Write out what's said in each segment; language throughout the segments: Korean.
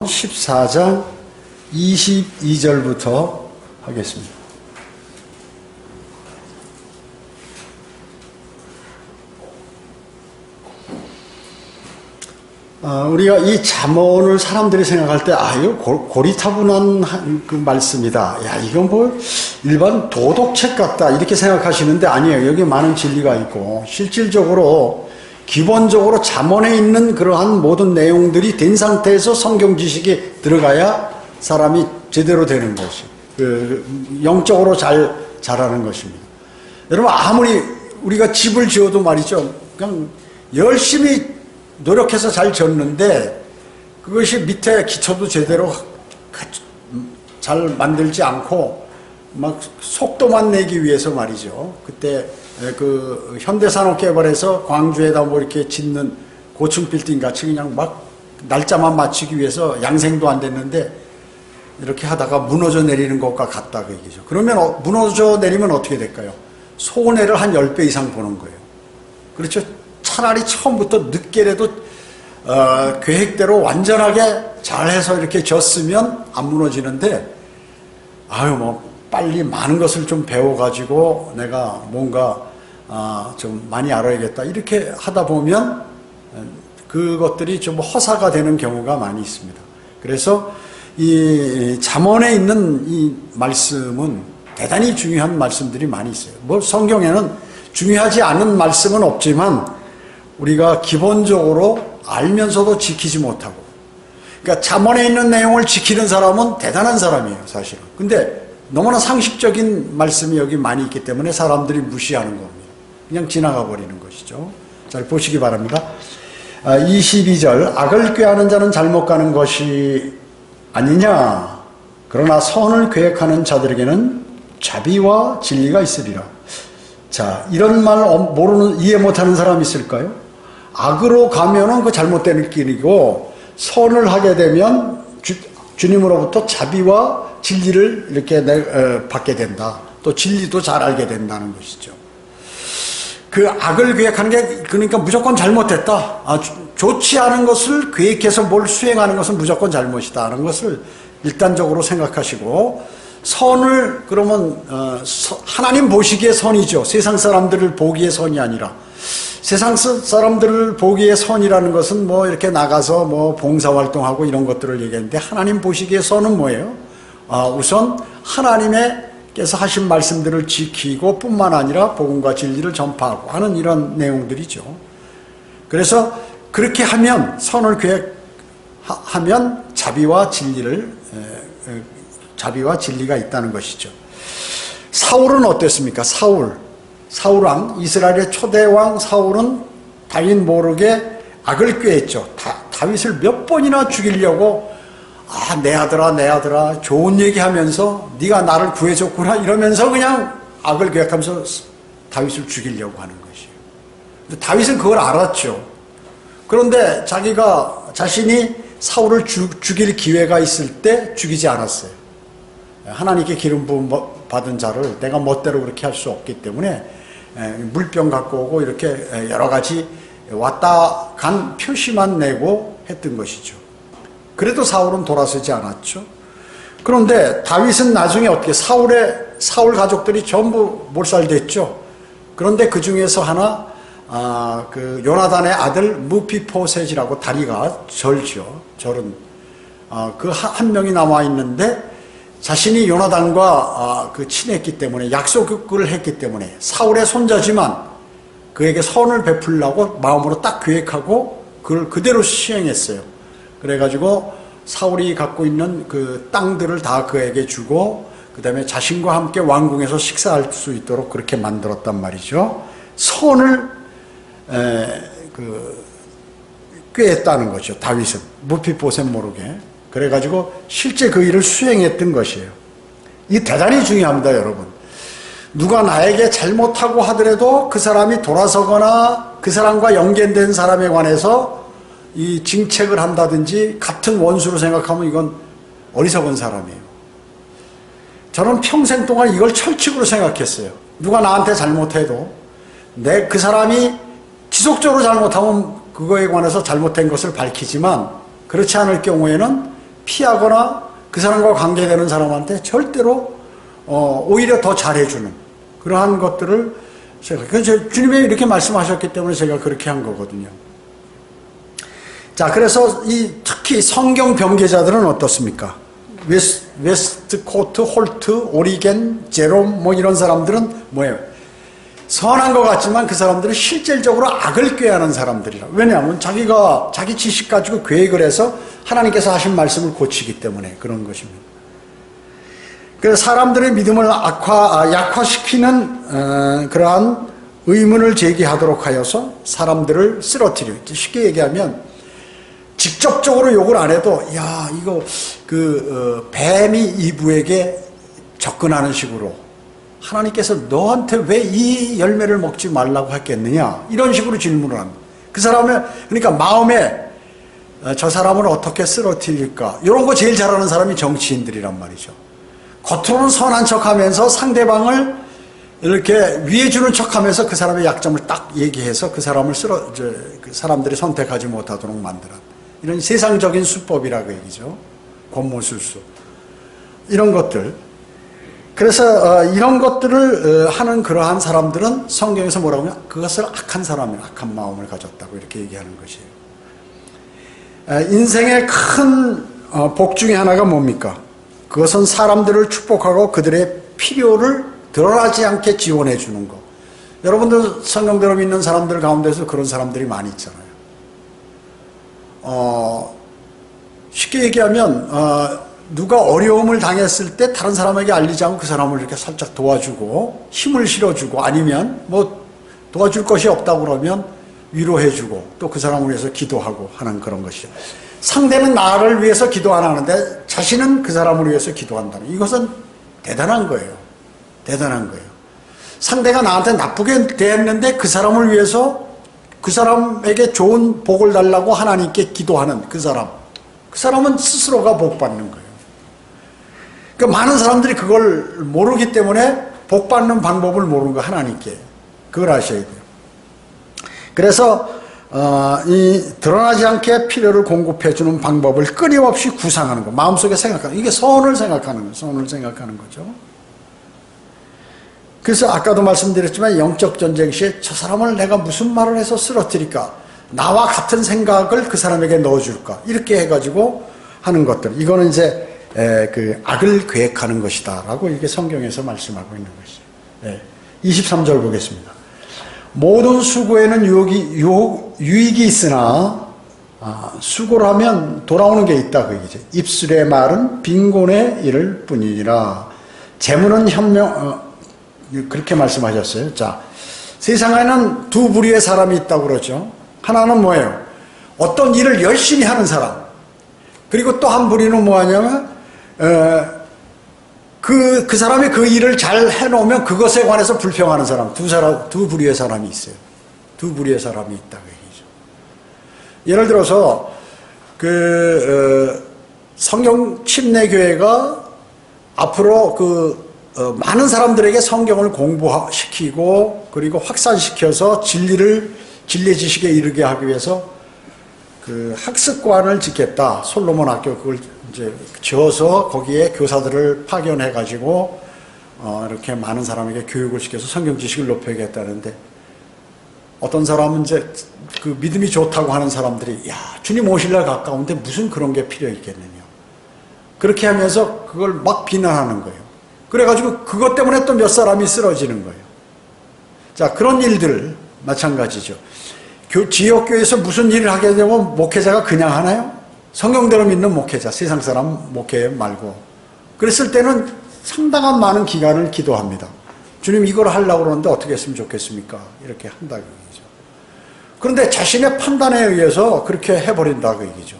14장 22절부터 하겠습니다. 우리가 이 잠언을 사람들이 생각할 때, 이거 고리타분한 그 말씀이다. 이건 뭐 일반 도덕책 같다. 이렇게 생각하시는데 아니에요. 여기 많은 진리가 있고, 실질적으로 기본적으로 잠언에 있는 그러한 모든 내용들이 된 상태에서 성경 지식이 들어가야 사람이 제대로 되는 것이, 영적으로 자라는 것입니다. 여러분, 아무리 우리가 집을 지어도 말이죠, 그냥 열심히 노력해서 잘 지었는데 그것이 밑에 기초도 제대로 잘 만들지 않고 막 속도만 내기 위해서 말이죠. 그때 그 현대산업개발에서 광주에다 뭐 이렇게 짓는 고층 빌딩 같이 그냥 막 날짜만 맞추기 위해서 양생도 안 됐는데 이렇게 하다가 무너져 내리는 것과 같다 그 얘기죠. 그러면 무너져 내리면 어떻게 될까요? 손해를 한 10배 이상 보는 거예요. 그렇죠? 차라리 처음부터 늦게라도 계획대로 완전하게 잘해서 이렇게 졌으면 안 무너지는데, 뭐 빨리 많은 것을 좀 배워가지고 내가 뭔가 좀 많이 알아야겠다 이렇게 하다 보면 그것들이 좀 허사가 되는 경우가 많이 있습니다. 그래서 이 잠언에 있는 이 말씀은 대단히 중요한 말씀들이 많이 있어요. 뭐 성경에는 중요하지 않은 말씀은 없지만 우리가 기본적으로 알면서도 지키지 못하고, 그러니까 잠언에 있는 내용을 지키는 사람은 대단한 사람이에요, 사실은. 근데 너무나 상식적인 말씀이 여기 많이 있기 때문에 사람들이 무시하는 겁니다. 그냥 지나가 버리는 것이죠. 잘 보시기 바랍니다. 22절, 악을 꾀하는 자는 잘못 가는 것이 아니냐. 그러나 선을 계획하는 자들에게는 자비와 진리가 있으리라. 자, 이런 말 이해 못하는 사람 있을까요? 악으로 가면은 그 잘못된 길이고, 선을 하게 되면 주님으로부터 자비와 진리를 이렇게 받게 된다. 또 진리도 잘 알게 된다는 것이죠. 그 악을 계획하는 게 그러니까 무조건 잘못됐다. 좋지 않은 것을 계획해서 뭘 수행하는 것은 무조건 잘못이다 하는 것을 일단적으로 생각하시고, 선을 그러면 하나님 보시기에 선이죠. 세상 사람들을 보기에 선이 아니라, 세상 사람들을 보기에 선이라는 것은 뭐 이렇게 나가서 뭐 봉사활동하고 이런 것들을 얘기하는데, 하나님 보시기에 선은 뭐예요? 우선 하나님께서 하신 말씀들을 지키고 뿐만 아니라 복음과 진리를 전파하고 하는 이런 내용들이죠. 그래서 그렇게 하면, 선을 계획하면 자비와 진리가 있다는 것이죠. 사울은 어땠습니까? 사울왕, 이스라엘의 초대왕 사울은 다윗 모르게 악을 꾀했죠. 다윗을 몇 번이나 죽이려고, 내 아들아 좋은 얘기하면서 네가 나를 구해줬구나 이러면서 그냥 악을 계획하면서 다윗을 죽이려고 하는 것이에요. 근데 다윗은 그걸 알았죠. 그런데 자신이 사울을 죽일 기회가 있을 때 죽이지 않았어요. 하나님께 기름 부음 받은 자를 내가 멋대로 그렇게 할 수 없기 때문에 물병 갖고 오고 이렇게 여러 가지 왔다 간 표시만 내고 했던 것이죠. 그래도 사울은 돌아서지 않았죠. 그런데 다윗은 나중에 어떻게, 사울 가족들이 전부 몰살됐죠. 그런데 그 중에서 하나, 그 요나단의 아들 무피보셋이라고 다리가 절은 그 한 명이 남아 있는데, 자신이 요나단과 친했기 때문에, 약속을 했기 때문에, 사울의 손자지만 그에게 선을 베풀려고 마음으로 딱 계획하고 그걸 그대로 시행했어요. 그래가지고 사울이 갖고 있는 그 땅들을 다 그에게 주고, 그 다음에 자신과 함께 왕궁에서 식사할 수 있도록 그렇게 만들었단 말이죠. 선을 꾀했다는 거죠, 다윗은. 무피보셋 모르게. 그래가지고 실제 그 일을 수행했던 것이에요. 이게 대단히 중요합니다, 여러분. 누가 나에게 잘못하고 하더라도 그 사람이 돌아서거나 그 사람과 연계된 사람에 관해서 이 징책을 한다든지 같은 원수로 생각하면 이건 어리석은 사람이에요. 저는 평생 동안 이걸 철칙으로 생각했어요. 누가 나한테 잘못해도 그 사람이 지속적으로 잘못하면 그거에 관해서 잘못된 것을 밝히지만, 그렇지 않을 경우에는 피하거나 그 사람과 관계되는 사람한테 절대로 오히려 더 잘해주는 그러한 것들을 주님이 이렇게 말씀하셨기 때문에 제가 그렇게 한 거거든요. 자, 그래서 특히 성경 변개자들은 어떻습니까? 웨스트코트, 홀트, 오리겐, 제롬 뭐 이런 사람들은 뭐예요? 선한 것 같지만 그 사람들은 실질적으로 악을 꾀하는 사람들이라. 왜냐하면 자기 지식 가지고 계획을 해서 하나님께서 하신 말씀을 고치기 때문에 그런 것입니다. 그래서 사람들의 믿음을 약화시키는 그러한 의문을 제기하도록 하여서 사람들을 쓰러뜨려. 쉽게 얘기하면 직접적으로 욕을 안 해도 야 이거 뱀이 이브에게 접근하는 식으로 하나님께서 너한테 왜 이 열매를 먹지 말라고 했겠느냐 이런 식으로 질문을 합니다. 그 사람의 그러니까 마음에 저 사람을 어떻게 쓰러뜨릴까 이런 거 제일 잘하는 사람이 정치인들이란 말이죠. 겉으로는 선한 척하면서 상대방을 이렇게 위해 주는 척하면서 그 사람의 약점을 딱 얘기해서 그 사람을 그 사람들이 선택하지 못하도록 만드는 이런 세상적인 수법이라고 얘기죠. 권모술수 이런 것들. 그래서 이런 것들을 하는 그러한 사람들은 성경에서 뭐라고 하냐? 그것을 악한 사람이 악한 마음을 가졌다고 이렇게 얘기하는 것이에요. 인생의 큰 복 중에 하나가 뭡니까? 그것은 사람들을 축복하고 그들의 필요를 드러나지 않게 지원해 주는 것. 여러분들 성경대로 믿는 사람들 가운데서 그런 사람들이 많이 있잖아요. 쉽게 얘기하면 누가 어려움을 당했을 때 다른 사람에게 알리지 않고 그 사람을 이렇게 살짝 도와주고 힘을 실어주고 아니면 뭐 도와줄 것이 없다고 그러면 위로해주고 또 그 사람을 위해서 기도하고 하는 그런 것이죠. 상대는 나를 위해서 기도 안 하는데 자신은 그 사람을 위해서 기도한다는 이것은 대단한 거예요. 대단한 거예요. 상대가 나한테 나쁘게 대했는데 그 사람을 위해서 그 사람에게 좋은 복을 달라고 하나님께 기도하는 그 사람은 스스로가 복 받는 거예요. 그러니까 많은 사람들이 그걸 모르기 때문에 복 받는 방법을 모르는 거 하나님께 그걸 아셔야 돼요. 그래서 드러나지 않게 필요를 공급해 주는 방법을 끊임없이 구상하는 거, 마음속에 생각하는 이게 선을 생각하는 거예요. 선을 생각하는 거죠. 그래서 아까도 말씀드렸지만 영적 전쟁 시에 저 사람을 내가 무슨 말을 해서 쓰러뜨릴까? 나와 같은 생각을 그 사람에게 넣어줄까? 이렇게 해가지고 하는 것들. 이거는 이제 그 악을 계획하는 것이다라고 이렇게 성경에서 말씀하고 있는 것이에요. 23절 보겠습니다. 모든 수고에는 유익이 있으나 수고를 하면 돌아오는 게 있다 그 얘기죠. 입술의 말은 빈곤에 이를 뿐이니라. 재물은 그렇게 말씀하셨어요. 자, 세상에는 두 부류의 사람이 있다고 그러죠. 하나는 뭐예요? 어떤 일을 열심히 하는 사람. 그리고 또 한 부류는 뭐하냐면 그 사람이 그 일을 잘 해놓으면 그것에 관해서 불평하는 사람. 두 부류의 사람이 있어요. 두 부류의 사람이 있다고 얘기죠. 예를 들어서 성경 침례교회가 앞으로 많은 사람들에게 성경을 공부시키고 그리고 확산시켜서 진리의 지식에 이르게 하기 위해서 그 학습관을 짓겠다. 솔로몬 학교 그걸 이제 지어서 거기에 교사들을 파견해 가지고 이렇게 많은 사람에게 교육을 시켜서 성경 지식을 높여야겠다는데 어떤 사람은 이제 그 믿음이 좋다고 하는 사람들이 야 주님 오실 날 가까운데 무슨 그런 게 필요 있겠느냐 그렇게 하면서 그걸 막 비난하는 거예요. 그래가지고 그것 때문에 또 몇 사람이 쓰러지는 거예요. 자, 그런 일들 마찬가지죠. 지역교회에서 무슨 일을 하게 되면 목회자가 그냥 하나요? 성경대로 믿는 목회자, 세상 사람 목회 말고. 그랬을 때는 상당한 많은 기간을 기도합니다. 주님 이걸 하려고 그러는데 어떻게 했으면 좋겠습니까? 이렇게 한다고 얘기죠. 그런데 자신의 판단에 의해서 그렇게 해버린다고 얘기죠.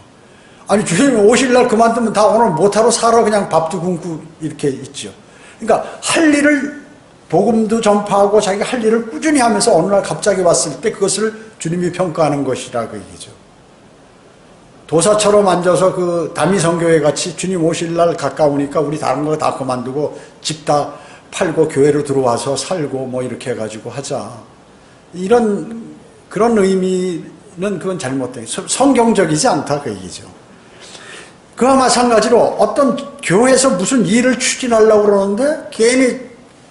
아니 주님 오실 날 그만두면 다 오늘 못하러 살아 그냥 밥도 굶고 이렇게 있죠. 그러니까 할 일을 복음도 전파하고 자기가 할 일을 꾸준히 하면서 어느 날 갑자기 왔을 때 그것을 주님이 평가하는 것이라고 얘기죠. 도사처럼 앉아서 그 다미성교회 같이 주님 오실 날 가까우니까 우리 다른 거 다 그만두고 집 다 팔고 교회로 들어와서 살고 뭐 이렇게 해가지고 하자. 그런 의미는 그건 잘못된 성경적이지 않다 그 얘기죠. 그와 마찬가지로 어떤 교회에서 무슨 일을 추진하려고 그러는데 괜히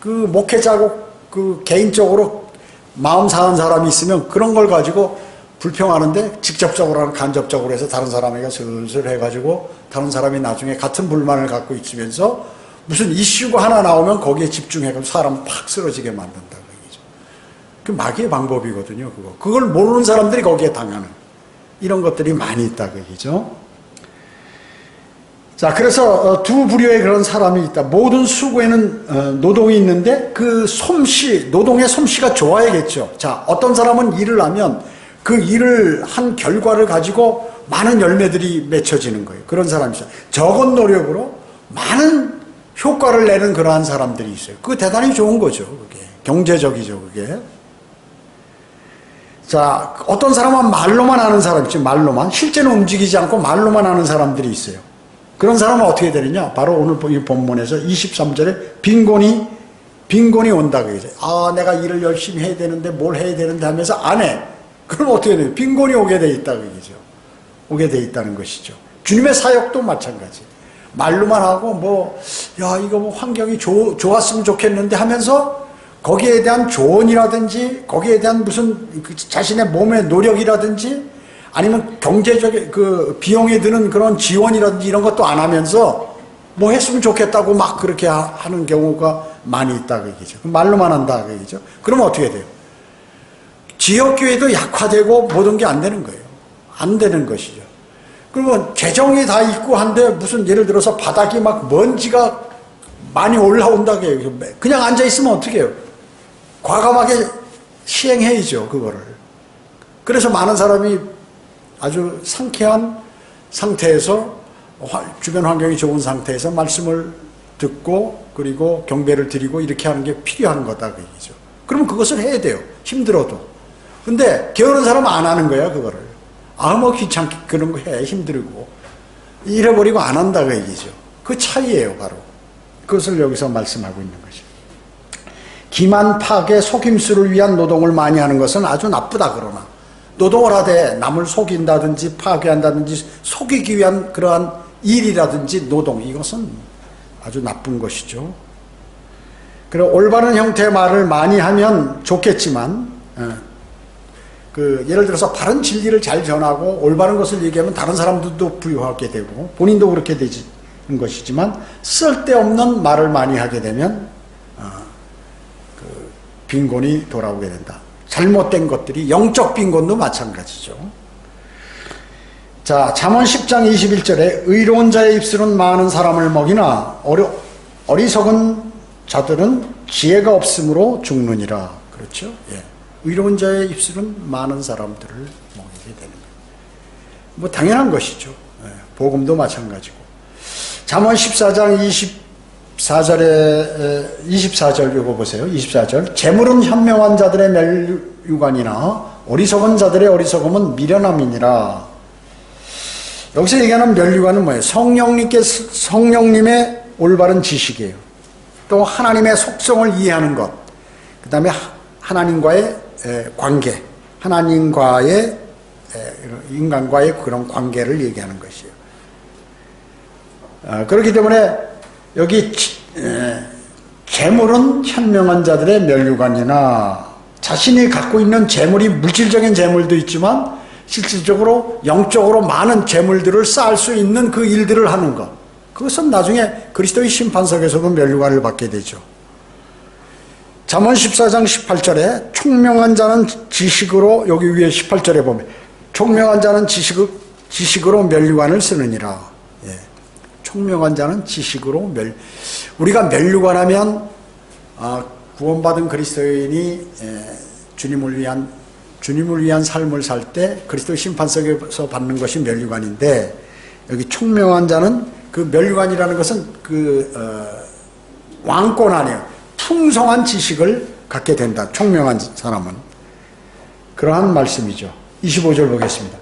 그 목회자고 그 개인적으로 마음 상한 사람이 있으면 그런 걸 가지고 불평하는데 직접적으로나 간접적으로 해서 다른 사람에게 슬슬 해가지고 다른 사람이 나중에 같은 불만을 갖고 있으면서 무슨 이슈가 하나 나오면 거기에 집중해서 사람 팍 쓰러지게 만든다고 얘기죠. 그 마귀의 방법이거든요. 그걸 모르는 사람들이 거기에 당하는 이런 것들이 많이 있다고 얘기죠. 자, 그래서 두 부류의 그런 사람이 있다. 모든 수고에는 노동이 있는데 그 노동의 솜씨가 좋아야겠죠. 자, 어떤 사람은 일을 하면 그 일을 한 결과를 가지고 많은 열매들이 맺혀지는 거예요. 그런 사람이 있어요. 적은 노력으로 많은 효과를 내는 그러한 사람들이 있어요. 그거 대단히 좋은 거죠. 그게 경제적이죠. 그게. 자, 어떤 사람은 말로만 하는 사람 있죠. 말로만. 실제는 움직이지 않고 말로만 하는 사람들이 있어요. 그런 사람은 어떻게 되느냐? 바로 오늘 이 본문에서 23절에 빈곤이 온다고 얘기해요. 아, 내가 일을 열심히 해야 되는데 뭘 해야 되는데 하면서 안 해. 그럼 어떻게 돼요? 빈곤이 오게 돼 있다고 얘기죠. 오게 돼 있다는 것이죠. 주님의 사역도 마찬가지. 말로만 하고 이거 환경이 좋았으면 좋겠는데 하면서 거기에 대한 조언이라든지 거기에 대한 무슨 자신의 몸의 노력이라든지 아니면 경제적 그 비용에 드는 그런 지원이라든지 이런 것도 안 하면서 뭐 했으면 좋겠다고 막 그렇게 하는 경우가 많이 있다고 얘기죠. 말로만 한다고 얘기죠. 그러면 어떻게 돼요? 지역교회도 약화되고 모든 게 안 되는 거예요. 안 되는 것이죠. 그러면 재정이 다 있고 한데 무슨 예를 들어서 바닥이 막 먼지가 많이 올라온다고 해요. 그냥 앉아있으면 어떻게 해요? 과감하게 시행해야죠. 그거를. 그래서 많은 사람이 아주 상쾌한 상태에서 주변 환경이 좋은 상태에서 말씀을 듣고 그리고 경배를 드리고 이렇게 하는 게 필요한 거다 그 얘기죠. 그러면 그것을 해야 돼요. 힘들어도. 근데 게으른 사람은 안 하는 거야 그거를. 뭐 귀찮게 그런 거 해. 힘들고. 잃어버리고 안 한다 그 얘기죠. 그 차이예요 바로. 그것을 여기서 말씀하고 있는 거죠. 기만 파괴 속임수를 위한 노동을 많이 하는 것은 아주 나쁘다 그러나 노동을 하되 남을 속인다든지 파괴한다든지 속이기 위한 그러한 일이라든지 노동 이것은 아주 나쁜 것이죠. 그리고 올바른 형태의 말을 많이 하면 좋겠지만 예를 들어서 바른 진리를 잘 전하고 올바른 것을 얘기하면 다른 사람들도 부유하게 되고 본인도 그렇게 되는 것이지만 쓸데없는 말을 많이 하게 되면 빈곤이 돌아오게 된다. 잘못된 것들이 영적 빈곤도 마찬가지죠. 자, 잠언 10장 21절에 의로운 자의 입술은 많은 사람을 먹이나 어리석은 자들은 지혜가 없으므로 죽느니라. 그렇죠? 예. 의로운 자의 입술은 많은 사람들을 먹이게 되는 거예요. 당연한 것이죠. 예. 복음도 마찬가지고. 잠언 14장 24절 이거 보세요. 24절. 재물은 현명한 자들의 멸류관이나 어리석은 자들의 어리석음은 미련함이니라. 여기서 얘기하는 멸류관은 뭐예요? 성령님의 올바른 지식이에요. 또 하나님의 속성을 이해하는 것. 그 다음에 하나님과의 관계. 하나님과의 인간과의 그런 관계를 얘기하는 것이에요. 그렇기 때문에 여기 재물은 현명한 자들의 멸류관이나 자신이 갖고 있는 재물이 물질적인 재물도 있지만 실질적으로 영적으로 많은 재물들을 쌓을 수 있는 그 일들을 하는 것. 그것은 나중에 그리스도의 심판석에서도 면류관을 받게 되죠. 잠언 14장 18절에 총명한 자는 지식으로, 여기 위에 18절에 보면 총명한 자는 지식으로 면류관을 쓰느니라. 예. 총명한 자는 지식으로 우리가 면류관 하면 구원받은 그리스도인이 주님을 위한 삶을 살 때 그리스도의 심판석에서 받는 것이 면류관인데, 여기 총명한 자는 그 면류관이라는 것은 왕권 아니에요. 풍성한 지식을 갖게 된다. 총명한 사람은. 그러한 말씀이죠. 25절 보겠습니다.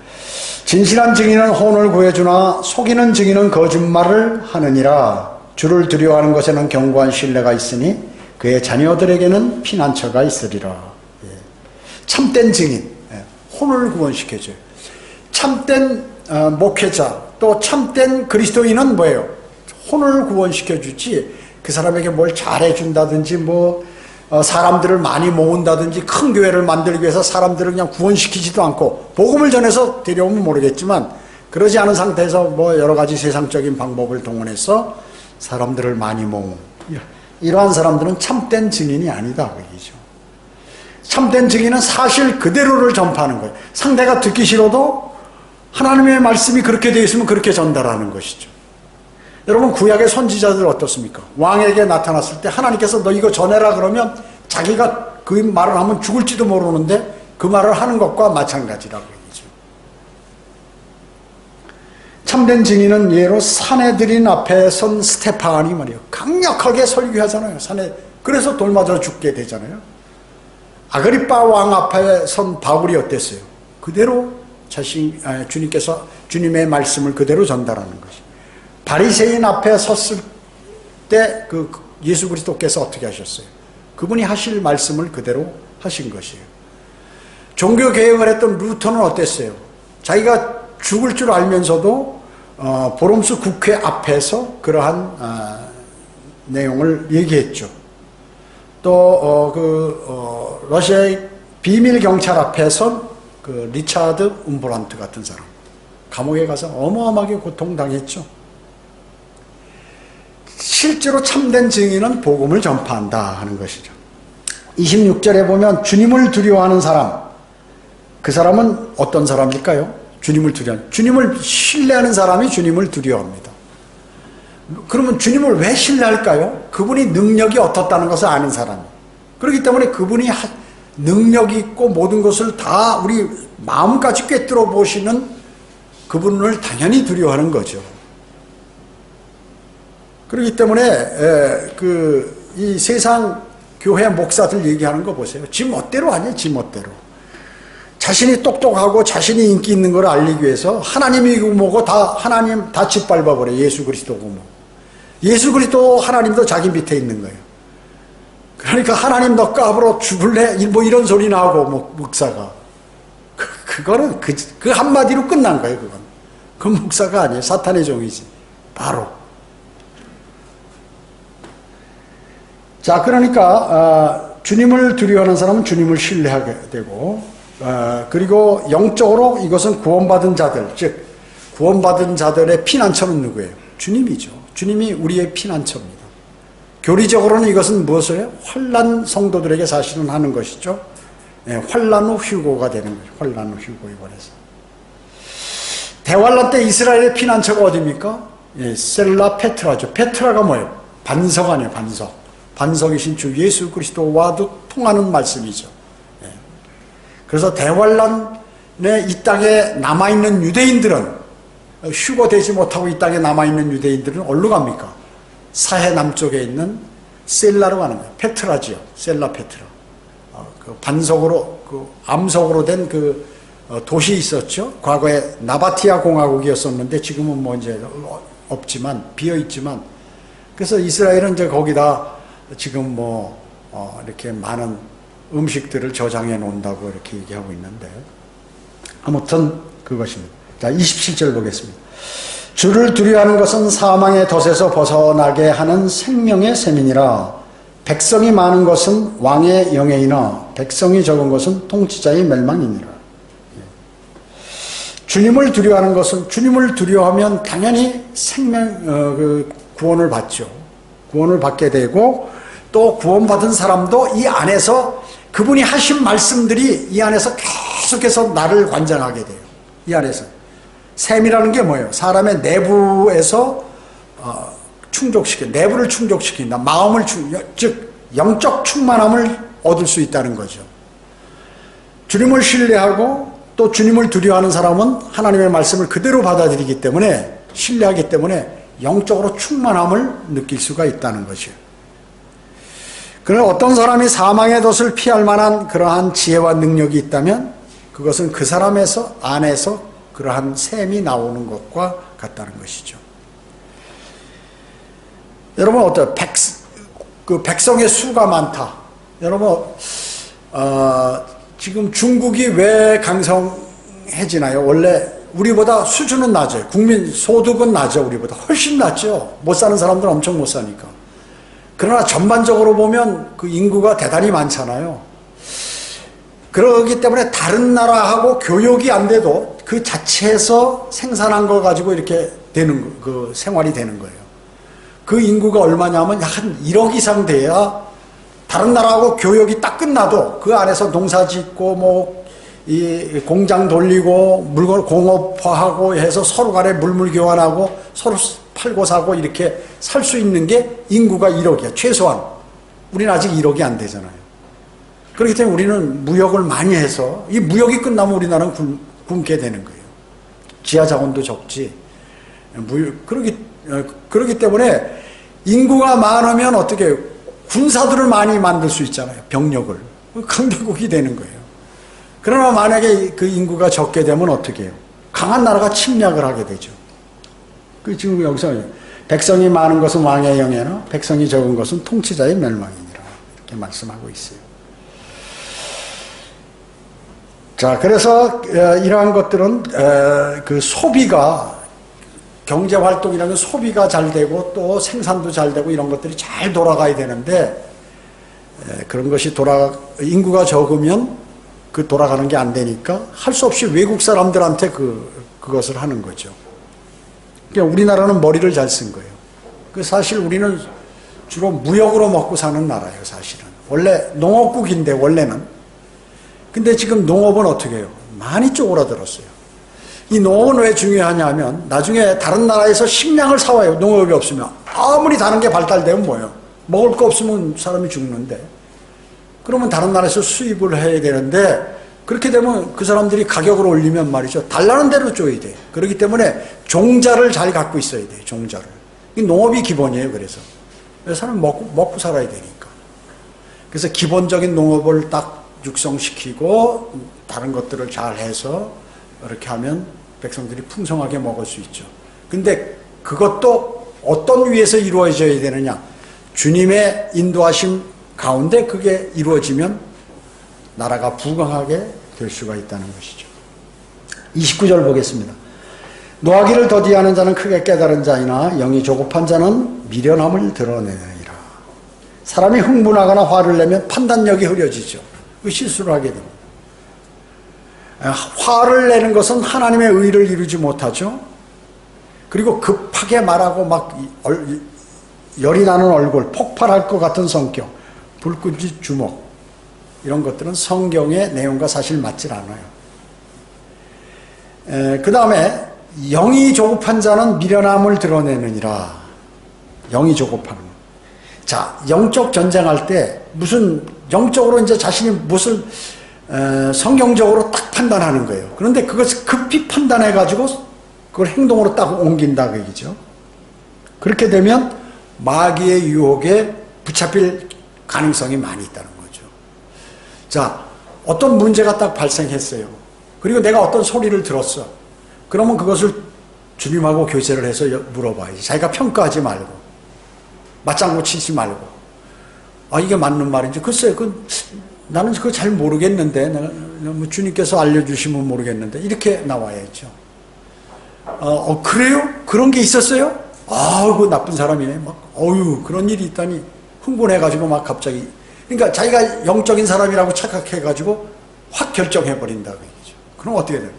진실한 증인은 혼을 구해주나 속이는 증인은 거짓말을 하느니라. 주를 두려워하는 것에는 견고한 신뢰가 있으니 그의 자녀들에게는 피난처가 있으리라. 예. 참된 증인, 혼을 구원시켜줘요. 참된 목회자, 또 참된 그리스도인은 뭐예요? 혼을 구원시켜 주지 그 사람에게 뭘 잘해준다든지 사람들을 많이 모은다든지 큰 교회를 만들기 위해서 사람들을 그냥 구원시키지도 않고 복음을 전해서 데려오면 모르겠지만 그러지 않은 상태에서 여러 가지 세상적인 방법을 동원해서 사람들을 많이 모으는 이러한 사람들은 참된 증인이 아니다 그 얘기죠. 참된 증인은 사실 그대로를 전파하는 거예요. 상대가 듣기 싫어도 하나님의 말씀이 그렇게 되어 있으면 그렇게 전달하는 것이죠. 여러분 구약의 선지자들 어떻습니까? 왕에게 나타났을 때 하나님께서 너 이거 전해라 그러면 자기가 그 말을 하면 죽을지도 모르는데 그 말을 하는 것과 마찬가지라고 얘기죠. 참된 증인은 예로 사내들인 앞에 선 스테판이 말이에요. 강력하게 설교하잖아요. 그래서 돌 맞아 죽게 되잖아요. 아그리빠 왕 앞에 선 바울이 어땠어요? 그대로 주님께서 주님의 말씀을 그대로 전달하는 것이. 바리새인 앞에 섰을 때 예수 그리스도께서 어떻게 하셨어요? 그분이 하실 말씀을 그대로 하신 것이에요. 종교 개혁을 했던 루터는 어땠어요? 자기가 죽을 줄 알면서도 보름수 국회 앞에서 그러한 내용을 얘기했죠. 또 러시아의 비밀 경찰 앞에서 리차드 움브란트 같은 사람 감옥에 가서 어마어마하게 고통당했죠. 실제로 참된 증인은 복음을 전파한다 하는 것이죠. 26절에 보면 주님을 두려워하는 사람, 그 사람은 어떤 사람일까요? 주님을 신뢰하는 사람이 주님을 두려워합니다. 그러면 주님을 왜 신뢰할까요? 그분이 능력이 어떻다는 것을 아는 사람. 그렇기 때문에 그분이 능력이 있고 모든 것을 다 우리 마음까지 꿰뚫어 보시는 그분을 당연히 두려워하는 거죠. 그렇기 때문에 이 세상 교회 목사들 얘기하는 거 보세요. 지 멋대로 아니에요. 지 멋대로. 자신이 똑똑하고 자신이 인기 있는 걸 알리기 위해서 하나님이 뭐고 하나님 다 짓밟아버려. 예수 그리스도고 뭐. 예수 그리스도 하나님도 자기 밑에 있는 거예요. 그러니까 하나님 너 까불어 죽을래? 이런 소리나 하고 목사가. 그거는 그 한마디로 끝난 거예요. 그건. 그 목사가 아니에요. 사탄의 종이지. 바로. 자, 그러니까 주님을 두려워하는 사람은 주님을 신뢰하게 되고 그리고 영적으로 이것은 구원받은 자들, 즉 구원받은 자들의 피난처는 누구예요? 주님이죠. 주님이 우리의 피난처입니다. 교리적으로는 이것은 무엇이에요? 환난 성도들에게 사실은 하는 것이죠. 환난 후 휴고가 되는 거죠. 환난 후 휴고에 관해서. 대환란 때 이스라엘의 피난처가 어디입니까? 셀라 페트라죠. 페트라가 뭐예요? 반석 아니에요. 반석. 반석이신 주 예수 그리스도와도 통하는 말씀이죠. 그래서 대환란에 이 땅에 남아있는 유대인들은 휴거되지 못하고 이 땅에 남아있는 유대인들은 어디로 갑니까? 사해 남쪽에 있는 셀라로 가는 거예요. 페트라지요. 셀라 페트라. 그 반석으로 암석으로 된 도시 있었죠. 과거에 나바티아 공화국이었었는데 지금은 뭐 이제 없지만 비어 있지만 그래서 이스라엘은 이제 거기다 지금 이렇게 많은 음식들을 저장해 놓는다고 이렇게 얘기하고 있는데 아무튼 그것입니다. 자, 27절 보겠습니다. 주를 두려워하는 것은 사망의 덫에서 벗어나게 하는 생명의 셈이니라. 백성이 많은 것은 왕의 영예이나 백성이 적은 것은 통치자의 멸망이니라. 주님을 두려워하는 것은 주님을 두려워하면 당연히 구원을 받죠. 구원을 받게 되고 또 구원받은 사람도 이 안에서 그분이 하신 말씀들이 이 안에서 계속해서 나를 관장하게 돼요. 이 안에서. 셈이라는 게 뭐예요? 사람의 내부에서 내부를 충족시킨다. 즉 영적 충만함을 얻을 수 있다는 거죠. 주님을 신뢰하고 또 주님을 두려워하는 사람은 하나님의 말씀을 그대로 받아들이기 때문에 신뢰하기 때문에 영적으로 충만함을 느낄 수가 있다는 거죠. 그러나 어떤 사람이 사망의 덫을 피할 만한 그러한 지혜와 능력이 있다면 그것은 그 사람에서 안에서 그러한 셈이 나오는 것과 같다는 것이죠. 여러분 어때요? 백성의 수가 많다. 여러분 지금 중국이 왜 강성해지나요? 원래 우리보다 수준은 낮아요. 국민 소득은 낮아 우리보다 훨씬 낮죠. 못 사는 사람들은 엄청 못 사니까. 그러나 전반적으로 보면 그 인구가 대단히 많잖아요. 그러기 때문에 다른 나라하고 교역이 안 돼도 그 자체에서 생산한 거 가지고 이렇게 되는 그 생활이 되는 거예요. 그 인구가 얼마냐면 한 1억 이상 돼야 다른 나라하고 교역이 딱 끝나도 그 안에서 농사 짓고 뭐 이 공장 돌리고 물건 공업화하고 해서 서로 간에 물물 교환하고 서로 팔고 사고 이렇게 살 수 있는 게 인구가 1억이야. 최소한. 우리는 아직 1억이 안 되잖아요. 그렇기 때문에 우리는 무역을 많이 해서 이 무역이 끝나면 우리나라는 굶게 되는 거예요. 지하 자원도 적지. 그러기 때문에 인구가 많으면 어떻게 군사들을 많이 만들 수 있잖아요. 병력을. 강대국이 되는 거예요. 그러나 만약에 그 인구가 적게 되면 어떻게 해요? 강한 나라가 침략을 하게 되죠. 그 지금 여기서 백성이 많은 것은 왕의 영예나 백성이 적은 것은 통치자의 멸망이니라 이렇게 말씀하고 있어요. 자, 그래서 이러한 것들은 그 소비가 경제 활동이라면 소비가 잘 되고 또 생산도 잘 되고 이런 것들이 잘 돌아가야 되는데 그런 것이 인구가 적으면 그 돌아가는 게 안 되니까 할 수 없이 외국 사람들한테 그것을 하는 거죠. 그러니까 우리나라는 머리를 잘 쓴 거예요. 그 사실 우리는 주로 무역으로 먹고 사는 나라예요, 사실은. 원래 농업국인데, 원래는. 근데 지금 농업은 어떻게 해요? 많이 쪼그라들었어요. 이 농업은 왜 중요하냐면, 나중에 다른 나라에서 식량을 사와요. 농업이 없으면. 아무리 다른 게 발달되면 뭐예요? 먹을 거 없으면 사람이 죽는데. 그러면 다른 나라에서 수입을 해야 되는데, 그렇게 되면 그 사람들이 가격을 올리면 말이죠. 달라는 대로 줘야 돼. 그렇기 때문에 종자를 잘 갖고 있어야 돼, 종자를. 이 농업이 기본이에요, 그래서. 사람은 먹고 살아야 되니까. 그래서 기본적인 농업을 딱 육성시키고, 다른 것들을 잘 해서, 이렇게 하면 백성들이 풍성하게 먹을 수 있죠. 근데 그것도 어떤 위에서 이루어져야 되느냐. 주님의 인도하심 가운데 그게 이루어지면 나라가 부강하게 될 수가 있다는 것이죠. 29절 보겠습니다. 노하기를 더디하는 자는 크게 깨달은 자이나 영이 조급한 자는 미련함을 드러내느니라. 사람이 흥분하거나 화를 내면 판단력이 흐려지죠. 그 실수를 하게 됩니다. 화를 내는 것은 하나님의 의를 이루지 못하죠. 그리고 급하게 말하고 막 열이 나는 얼굴, 폭발할 것 같은 성격, 불끈지 주먹 이런 것들은 성경의 내용과 사실 맞질 않아요. 그 다음에 영이 조급한 자는 미련함을 드러내느니라. 영이 조급한 것. 자, 영적 전쟁할 때 무슨 영적으로 이제 자신이 무엇을 성경적으로 딱 판단하는 거예요. 그런데 그것을 급히 판단해 가지고 그걸 행동으로 딱 옮긴다 그 얘기죠. 그렇게 되면 마귀의 유혹에 붙잡힐 가능성이 많이 있다는 거죠. 자, 어떤 문제가 딱 발생했어요. 그리고 내가 어떤 소리를 들었어. 그러면 그것을 주님하고 교제를 해서 물어봐야지. 자기가 평가하지 말고, 맞장구 치지 말고, 아, 이게 맞는 말인지. 글쎄, 나는 그거 잘 모르겠는데, 뭐 주님께서 알려주시면 모르겠는데, 이렇게 나와야죠. 그래요? 그런 게 있었어요? 그 나쁜 사람이네. 그런 일이 있다니. 흥분해가지고 막 갑자기. 그러니까 자기가 영적인 사람이라고 착각해가지고 확 결정해버린다. 그얘기죠. 그럼 어떻게 돼요?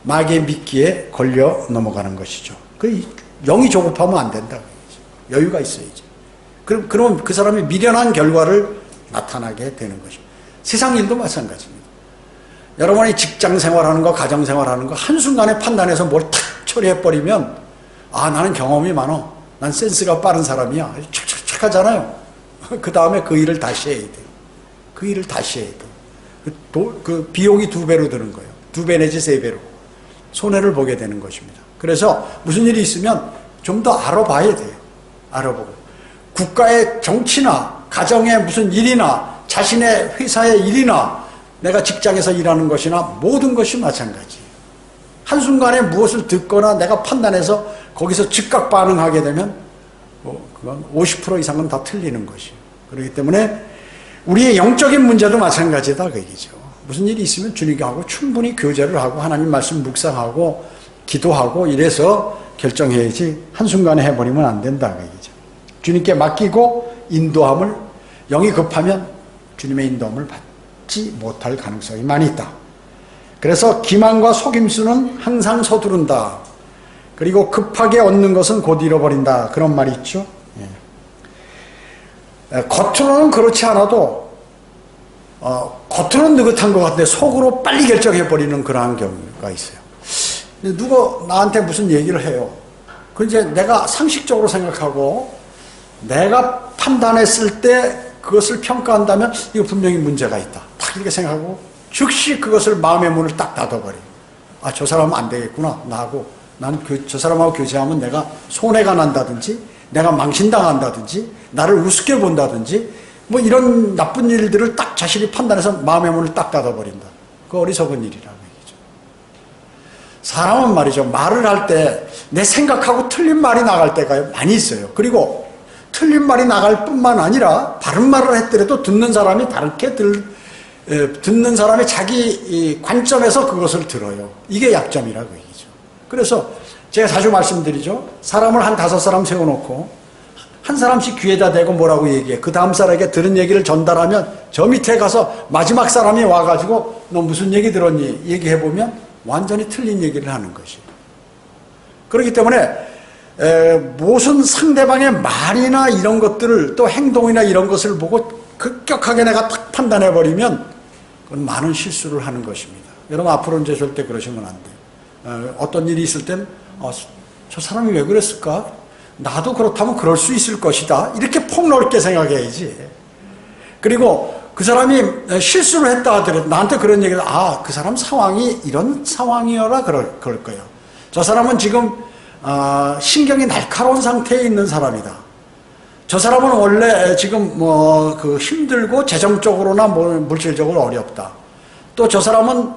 마귀의 미끼에 걸려 넘어가는 것이죠. 영이 조급하면 안 된다. 그얘기죠. 여유가 있어야지. 그럼 그 사람이 미련한 결과를 나타나게 되는 것이죠. 세상 일도 마찬가지입니다. 여러분이 직장 생활하는 거, 가정 생활하는 거, 한순간에 판단해서 뭘 탁 처리해버리면, 나는 경험이 많아. 난 센스가 빠른 사람이야. 착착착 하잖아요. 그 다음에 그 일을 다시 해야 돼. 그 일을 다시 해야 돼. 그 비용이 2배로 드는 거예요. 2배 내지 3배로. 손해를 보게 되는 것입니다. 그래서 무슨 일이 있으면 좀 더 알아봐야 돼요. 알아보고. 국가의 정치나, 가정의 무슨 일이나, 자신의 회사의 일이나, 내가 직장에서 일하는 것이나 모든 것이 마찬가지예요. 한순간에 무엇을 듣거나 내가 판단해서 거기서 즉각 반응하게 되면 그건 50% 이상은 다 틀리는 것이에요. 그렇기 때문에 우리의 영적인 문제도 마찬가지다 그 얘기죠. 무슨 일이 있으면 주님하고 충분히 교제를 하고 하나님 말씀 묵상하고 기도하고 이래서 결정해야지 한순간에 해버리면 안 된다 그 얘기죠. 주님께 맡기고 인도함을 영이 급하면 주님의 인도함을 받지 못할 가능성이 많이 있다. 그래서 기만과 속임수는 항상 서두른다. 그리고 급하게 얻는 것은 곧 잃어버린다. 그런 말이 있죠. 겉으로는 그렇지 않아도 겉으로는 느긋한 것 같은데 속으로 빨리 결정해버리는 그러한 경우가 있어요. 누가 나한테 무슨 얘기를 해요. 그 이제 내가 상식적으로 생각하고 내가 판단했을 때 그것을 평가한다면 이거 분명히 문제가 있다. 딱 이렇게 생각하고 즉시 그것을 마음의 문을 딱 닫아버려요. 아, 저 사람은 안 되겠구나. 나하고 난 저 사람하고 교제하면 내가 손해가 난다든지 내가 망신당한다든지 나를 우습게 본다든지 뭐 이런 나쁜 일들을 딱 자신이 판단해서 마음의 문을 딱 닫아버린다. 그 어리석은 일이라고 얘기죠. 사람은 말이죠. 말을 할 때 내 생각하고 틀린 말이 나갈 때가 많이 있어요. 그리고 틀린 말이 나갈 뿐만 아니라 바른 말을 했더라도 듣는 사람이 다르게 듣는 사람이 자기 관점에서 그것을 들어요. 이게 약점이라고 얘기죠. 그래서 제가 자주 말씀드리죠. 사람을 한 5사람 세워놓고 한 사람씩 귀에다 대고 뭐라고 얘기해. 그 다음 사람에게 들은 얘기를 전달하면 저 밑에 가서 마지막 사람이 와가지고 너 무슨 얘기 들었니? 얘기해보면 완전히 틀린 얘기를 하는 것이에요. 그렇기 때문에 무슨 상대방의 말이나 이런 것들을 또 행동이나 이런 것을 보고 급격하게 내가 딱 판단해버리면 그건 많은 실수를 하는 것입니다. 여러분 앞으로는 이제 절대 그러시면 안 돼요. 어떤 일이 있을 땐 저 사람이 왜 그랬을까? 나도 그렇다면 그럴 수 있을 것이다. 이렇게 폭넓게 생각해야지. 그리고 그 사람이 실수를 했다 하더라도 나한테 그런 얘기를 그 사람 상황이 이런 상황이어라 그럴 거예요. 저 사람은 지금 신경이 날카로운 상태에 있는 사람이다. 저 사람은 원래 지금 힘들고 재정적으로나 물질적으로 어렵다. 또 저 사람은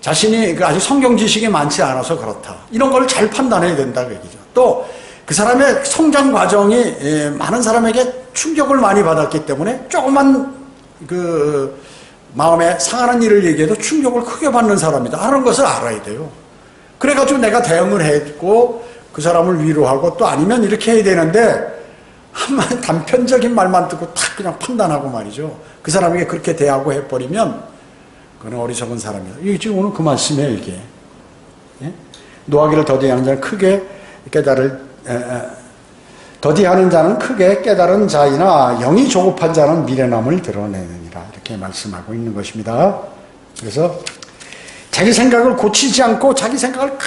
자신이 아직 성경 지식이 많지 않아서 그렇다. 이런 걸 잘 판단해야 된다고 얘기죠. 또 그 사람의 성장 과정이 많은 사람에게 충격을 많이 받았기 때문에 조그만 마음에 상하는 일을 얘기해도 충격을 크게 받는 사람이다 하는 것을 알아야 돼요. 그래가지고 내가 대응을 했고 그 사람을 위로하고 또 아니면 이렇게 해야 되는데 한마디 단편적인 말만 듣고 탁 그냥 판단하고 말이죠. 그 사람에게 그렇게 대하고 해버리면 그건 어리석은 사람이다. 이게 지금 오늘 그 말씀이에요, 이게. 예? 노하기를 더디하는 자는 크게 더디하는 자는 크게 깨달은 자이나 영이 조급한 자는 미련함을 드러내느니라. 이렇게 말씀하고 있는 것입니다. 그래서 자기 생각을 고치지 않고 자기 생각을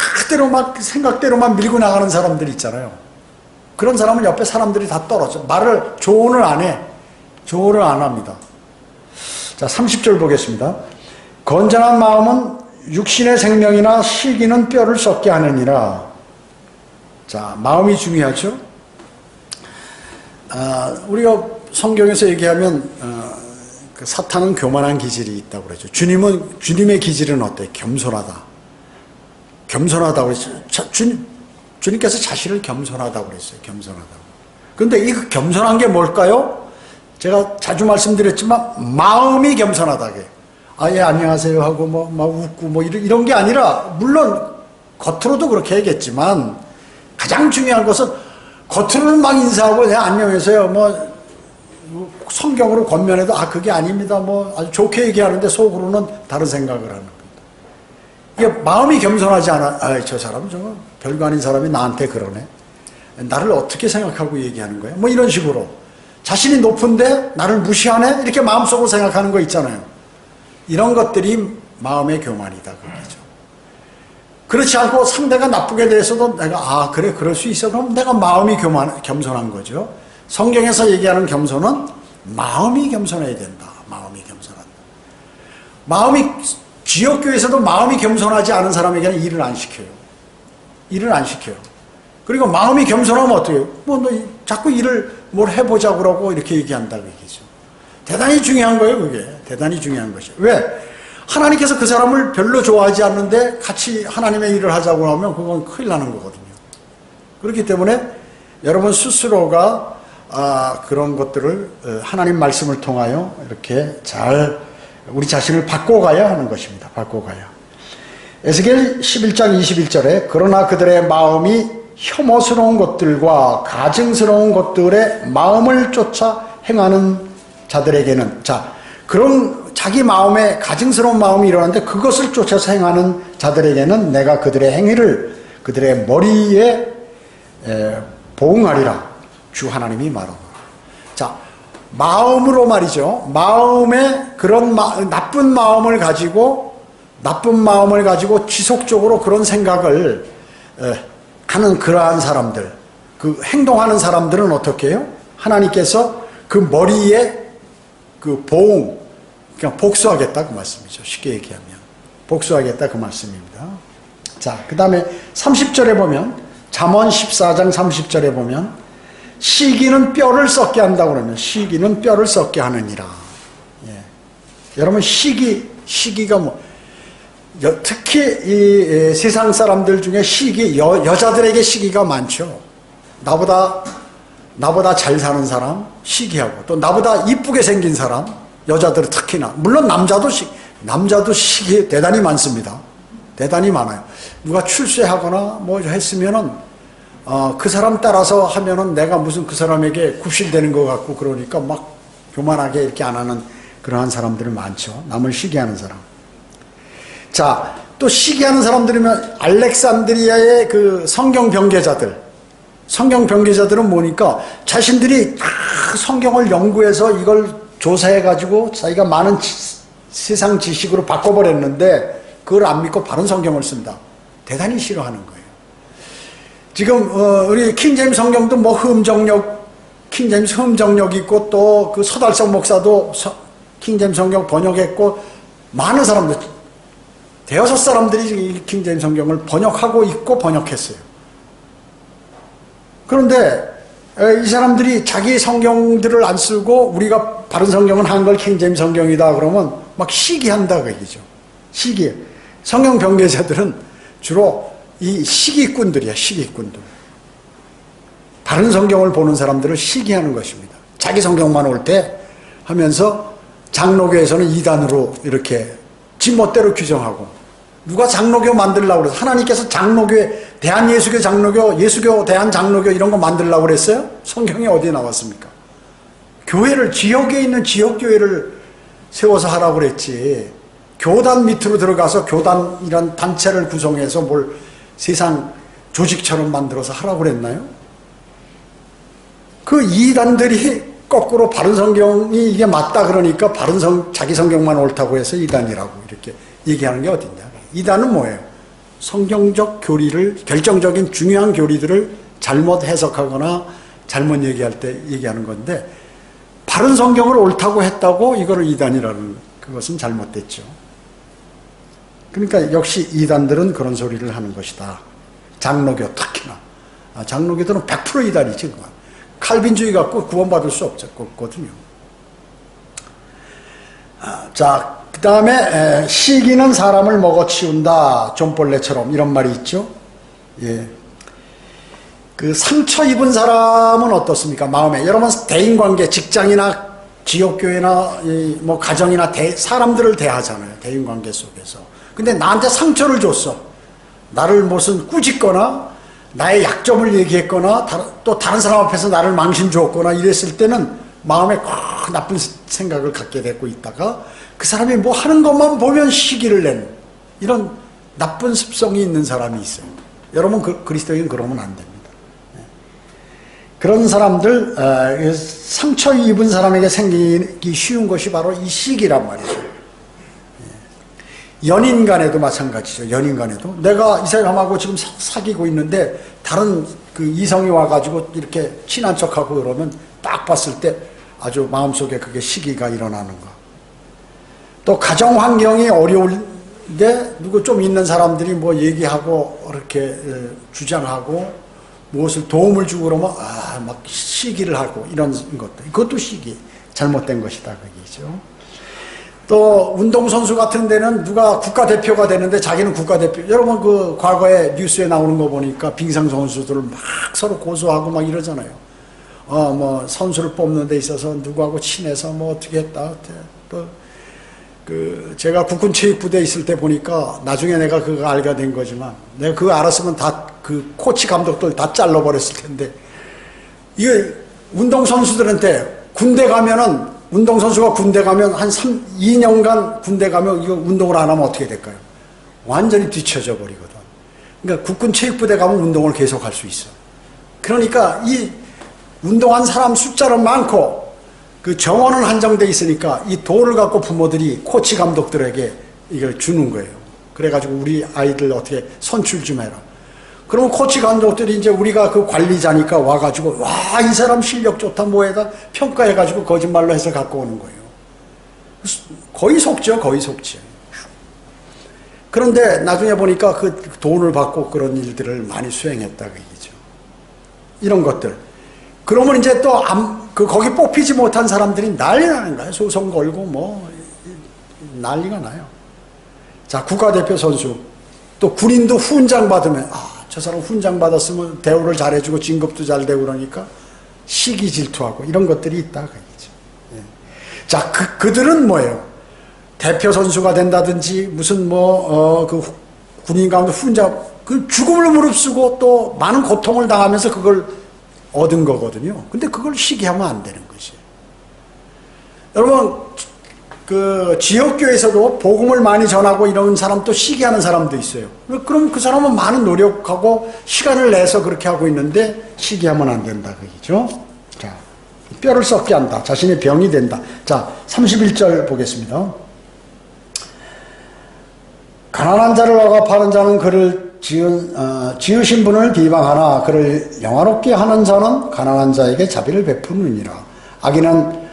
생각대로만 밀고 나가는 사람들이 있잖아요. 그런 사람은 옆에 사람들이 다 떨어져. 조언을 안 해. 조언을 안 합니다. 자, 30절 보겠습니다. 건전한 마음은 육신의 생명이나 시기는 뼈를 썩게 하느니라. 자, 마음이 중요하죠. 우리가 성경에서 얘기하면 그 사탄은 교만한 기질이 있다고 그러죠. 주님의 기질은 어때요? 겸손하다. 겸손하다고 그랬죠. 주님께서 자신을 겸손하다고 그랬어요. 겸손하다고. 그런데 이 겸손한 게 뭘까요? 제가 자주 말씀드렸지만 마음이 겸손하다게. 예, 안녕하세요 하고 막 웃고 이런 게 아니라 물론 겉으로도 그렇게 하겠지만 가장 중요한 것은 겉으로는 막 인사하고 안녕하세요 성경으로 권면해도 그게 아닙니다 아주 좋게 얘기하는데 속으로는 다른 생각을 하는 겁니다. 이게 마음이 겸손하지 않아. 저 사람 저 별거 아닌 사람이 나한테 그러네. 나를 어떻게 생각하고 얘기하는 거야? 이런 식으로 자신이 높은데 나를 무시하네? 이렇게 마음속으로 생각하는 거 있잖아요. 이런 것들이 마음의 교만이다 그거죠. 그렇지 않고 상대가 나쁘게 대해서도 내가 그래 그럴 수 있어. 그럼 내가 마음이 겸손한 거죠. 성경에서 얘기하는 겸손은 마음이 겸손해야 된다. 마음이 겸손한다. 지역교회에서도 마음이 겸손하지 않은 사람에게는 일을 안 시켜요. 일을 안 시켜요. 그리고 마음이 겸손하면 어떻게 해요? 너 자꾸 일을 뭘 해보자고 그러고 이렇게 얘기한다고 얘기죠. 대단히 중요한 거예요, 그게. 대단히 중요한 것이에요. 왜? 하나님께서 그 사람을 별로 좋아하지 않는데 같이 하나님의 일을 하자고 하면 그건 큰일 나는 거거든요. 그렇기 때문에 여러분 스스로가 그런 것들을 하나님 말씀을 통하여 이렇게 잘 우리 자신을 바꿔가야 하는 것입니다. 바꿔가야. 에스겔 11장 21절에 그러나 그들의 마음이 혐오스러운 것들과 가증스러운 것들의 마음을 쫓아 행하는 자들에게는 그런 자기 마음에 가증스러운 마음이 일어나는데 그것을 쫓아서 행하는 자들에게는 내가 그들의 행위를 그들의 머리에 보응하리라 주 하나님이 말하노라. 마음으로 말이죠. 마음에 그런 나쁜 마음을 가지고 지속적으로 그런 생각을 하는 그러한 사람들, 그 행동하는 사람들은 어떻게 해요? 하나님께서 그 머리에 그 보응, 그냥 복수하겠다 그 말씀이죠. 쉽게 얘기하면 복수하겠다 그 말씀입니다. 그 다음에 30절에 보면 잠언 14장 30절에 보면 시기는 뼈를 썩게 한다고 그러면 시기는 뼈를 썩게 하느니라. 여러분 시기가 특히 이 세상 사람들 중에 여자들에게 시기가 많죠. 나보다 잘 사는 사람 시기하고 또 나보다 이쁘게 생긴 사람 여자들은 특히나 물론 남자도 시기 대단히 많습니다. 대단히 많아요. 누가 출세하거나 뭐 했으면은 그 사람 따라서 하면은 내가 무슨 그 사람에게 굽실대는 것 같고 그러니까 막 교만하게 이렇게 안 하는 그러한 사람들은 많죠. 남을 시기하는 사람. 또 시기하는 사람들이면 알렉산드리아의 그 성경 병계자들은 뭐니까 자신들이 다 성경을 연구해서 이걸 조사해가지고 자기가 많은 세상 지식으로 바꿔버렸는데 그걸 안 믿고 바른 성경을 쓴다. 대단히 싫어하는 거예요. 지금 우리 킹제임스 성경도 뭐 킹제임스 흠정력 있고 또 그 서달성 목사도 킹제임스 성경 번역했고 많은 사람들 대여섯 사람들이 킹제임스 성경을 번역하고 있고 번역했어요. 그런데 이 사람들이 자기 성경들을 안 쓰고 우리가 바른 성경은 한글 킹제임스 성경이다 그러면 막 시기한다 그 얘기죠. 시기. 성경 병계자들은 주로 이 시기꾼들이야. 시기꾼들. 바른 성경을 보는 사람들을 시기하는 것입니다. 자기 성경만 올 때 하면서 장로교에서는 이단으로 이렇게 지 멋대로 규정하고 누가 장로교 만들려고 그래서 하나님께서 장로교에 대한예수교 장로교, 예수교 대한장로교 이런 거 만들려고 그랬어요? 성경에 어디에 나왔습니까? 교회를 지역에 있는 지역교회를 세워서 하라고 그랬지 교단 밑으로 들어가서 교단이란 단체를 구성해서 뭘 세상 조직처럼 만들어서 하라고 그랬나요? 그 이단들이 거꾸로 바른 성경이 이게 맞다 그러니까 자기 성경만 옳다고 해서 이단이라고 이렇게 얘기하는 게 어딨냐. 이단은 뭐예요? 성경적 교리를, 결정적인 중요한 교리들을 잘못 해석하거나 잘못 얘기할 때 얘기하는 건데 바른 성경을 옳다고 했다고 이거를 이단이라는 그것은 잘못됐죠. 그러니까 역시 이단들은 그런 소리를 하는 것이다. 장로교 특히나. 장로교들은 100% 이단이지. 그만. 칼빈주의 갖고 구원받을 수 없거든요. 그 다음에 시기는 사람을 먹어치운다. 존벌레처럼 이런 말이 있죠. 예. 그 상처 입은 사람은 어떻습니까? 마음에. 여러분 대인관계, 직장이나 지역교회나 뭐 가정이나 사람들을 대하잖아요. 대인관계 속에서. 근데 나한테 상처를 줬어. 나를 무슨 꾸짖거나 나의 약점을 얘기했거나 또 다른 사람 앞에서 나를 망신 주었거나 이랬을 때는 마음에 나쁜 생각을 갖게 되고 있다가 그 사람이 뭐 하는 것만 보면 시기를 내는 이런 나쁜 습성이 있는 사람이 있어요. 여러분 그리스도인 그러면 안 됩니다. 그런 사람들 상처 입은 사람에게 생기기 쉬운 것이 바로 이 시기란 말이죠. 연인 간에도 마찬가지죠. 연인 간에도 내가 이 사람하고 지금 사귀고 있는데 다른 그 이성이 와가지고 이렇게 친한 척하고 그러면 딱 봤을 때 아주 마음속에 그게 시기가 일어나는 거. 또 가정 환경이 어려운데 누구 좀 있는 사람들이 뭐 얘기하고 이렇게 주장하고 무엇을 도움을 주고 그러면 막 시기를 하고 이런 것들. 그것도 시기. 잘못된 것이다. 그게죠. 또 운동선수 같은 데는 누가 국가대표가 되는데 자기는 국가대표. 여러분 그 과거에 뉴스에 나오는 거 보니까 빙상 선수들을 막 서로 고소하고 막 이러잖아요. 뭐 선수를 뽑는 데 있어서 누구하고 친해서 뭐 어떻게 했다. 또 제가 국군체육부대에 있을 때 보니까 나중에 내가 그거 알게 된 거지만 내가 그거 알았으면 다 그 코치 감독들 다 잘라버렸을 텐데 이게 운동선수들한테 군대 가면은 운동선수가 군대 가면 한 2년간 군대 가면 이거 운동을 안 하면 어떻게 될까요? 완전히 뒤처져 버리거든. 그러니까 국군체육부대 가면 운동을 계속 할 수 있어. 그러니까 이 운동한 사람 숫자는 많고 그 정원은 한정돼 있으니까 이 돌을 갖고 부모들이 코치 감독들에게 이걸 주는 거예요. 그래가지고 우리 아이들 어떻게 선출 좀 해라. 그러면 코치 감독들이 이제 우리가 그 관리자니까 와가지고 와, 이 사람 실력 좋다 뭐에다 평가해가지고 거짓말로 해서 갖고 오는 거예요. 거의 속죠, 거의 속지. 그런데 나중에 보니까 그 돈을 받고 그런 일들을 많이 수행했다 그 얘기죠. 이런 것들. 그러면 이제 또 거기 뽑히지 못한 사람들이 난리 나는 거예요. 소송 걸고 뭐 난리가 나요. 자, 국가대표 선수 또 군인도 훈장 받으면 저 사람 훈장 받았으면 대우를 잘해주고 진급도 잘 되고 그러니까 시기 질투하고 이런 것들이 있다 그 얘기죠. 예. 자, 그들은 뭐예요? 대표 선수가 된다든지 무슨 그 군인 가운데 훈장 그 죽음을 무릅쓰고 또 많은 고통을 당하면서 그걸 얻은 거거든요. 근데 그걸 시기하면 안 되는 것이에요. 여러분, 그 지역교회에서도 복음을 많이 전하고 이런 사람 또 시기하는 사람도 있어요. 그럼 그 사람은 많은 노력하고 시간을 내서 그렇게 하고 있는데 시기하면 안 된다 그 얘기죠. 자, 뼈를 썩게 한다. 자신의 병이 된다. 자, 31절 보겠습니다. 가난한 자를 억압하는 자는 그를 지으신 분을 비방하나 그를 영화롭게 하는 자는 가난한 자에게 자비를 베푸느니라. 악인은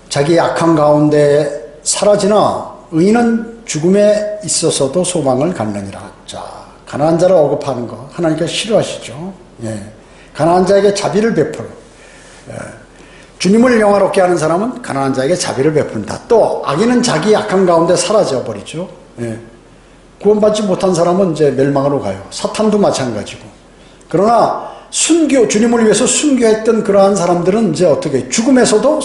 자기 악한 가운데 사라지나 의인은 죽음에 있어서도 소망을 갖느니라. 자, 가난한 자를 억압하는 거 하나님께서 싫어하시죠. 예. 가난한 자에게 자비를 베풀어. 예. 주님을 영화롭게 하는 사람은 가난한 자에게 자비를 베푼다. 또 악인은 자기 악한 가운데 사라져 버리죠. 예. 구원받지 못한 사람은 이제 멸망으로 가요. 사탄도 마찬가지고. 그러나 주님을 위해서 순교했던 그러한 사람들은 이제 어떻게 죽으면서도